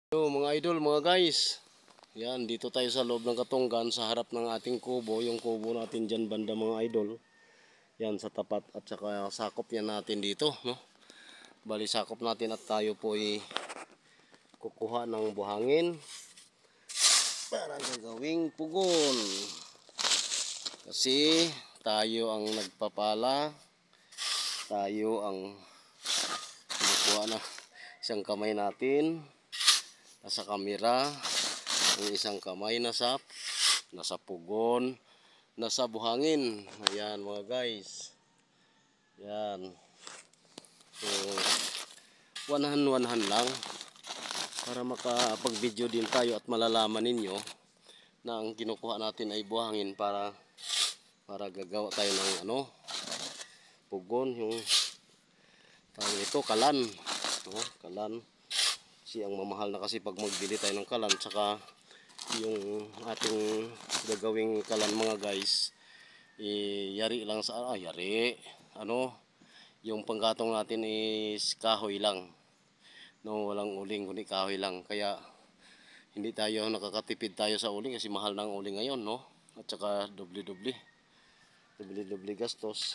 Yo mga idol, mga guys. Yan, dito tayo sa loob ng Katunggan sa harap ng ating kubo, yung kubo natin diyan banda mga idol. Yan sa tapat at saka sakop yan natin dito, no. Bali sakop natin at tayo po ay kukuha ng buhangin para gagawing pugon. Kasi tayo ang nagpapala, tayo ang kukuha na isang kamay natin nasa kamera, yung isang kamay nasa pugon, nasa buhangin. Ayan mga guys. Yan. So, one-hand lang para makapag-video din tayo at malalaman ninyo na ang kinukuha natin ay buhangin para gagawa tayo ng pugon, yung tawag ito kalan. Kalan. Kasi ang mamahal na kasi pag magbili tayo ng kalan, tsaka yung ating gagawing kalan mga guys, yari lang sa yung panggatong natin is kahoy lang, no, walang uling kundi kahoy lang. Kaya hindi tayo nakakatipid tayo sa uling kasi mahal ng uling ngayon, no, at saka doble gastos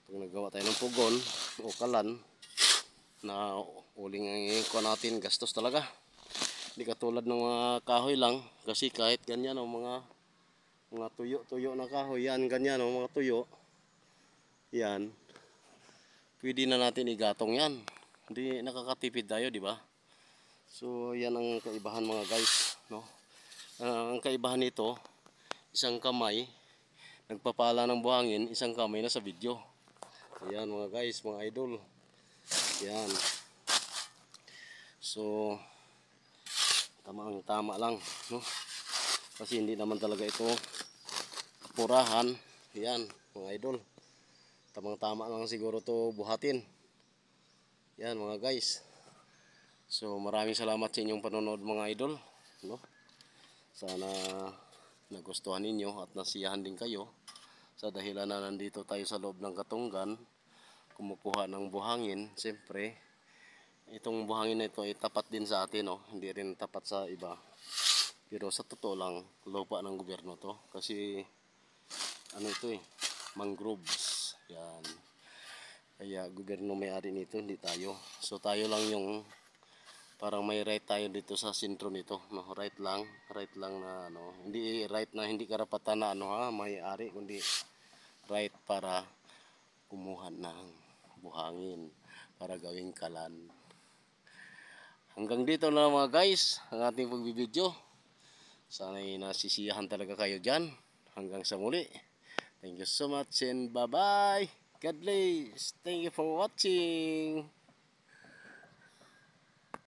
pag nagawa tayo ng pugon o kalan na uling ang ikuha natin, gastos talaga. Hindi katulad ng mga kahoy lang, kasi kahit ganyan o mga tuyo na kahoy, yan ganyan o mga tuyo, yan pwede na natin igatong yan. Hindi nakakatipid tayo, di ba? So yan ang kaibahan mga guys, no. Ang kaibahan nito, isang kamay nagpapala ng buhangin, isang kamay na sa video. Ayan mga guys, mga idol. Yan. So tama lang, no? Kasi hindi naman talaga ito purahan. Yan mga idol, tama lang siguro to buhatin. Yan mga guys. So maraming salamat sa inyong panonood mga idol, no? Sana nagustuhan ninyo at nasiyahan din kayo sa dahilan na nandito tayo sa loob ng Katunggan kumukuha ng buhangin. Siyempre itong buhangin na ito ay tapat din sa atin, no? Hindi rin tapat sa iba. Pero sa totoo lang, lupa ng gobyerno to. Kasi ito mangroves. Yan. Kaya gobyerno may-ari nito, hindi tayo. So tayo lang yung parang may right tayo dito sa sentro nito, no? Right lang na hindi right na hindi karapatan na may-ari, kundi right para kumuha ng buhangin para gawing kalan. Hanggang dito na mga guys ang ating pagbibideo. Sana'y nasisiyahan talaga kayo dyan. Hanggang sa muli. Thank you so much and bye bye. God bless. Thank you for watching.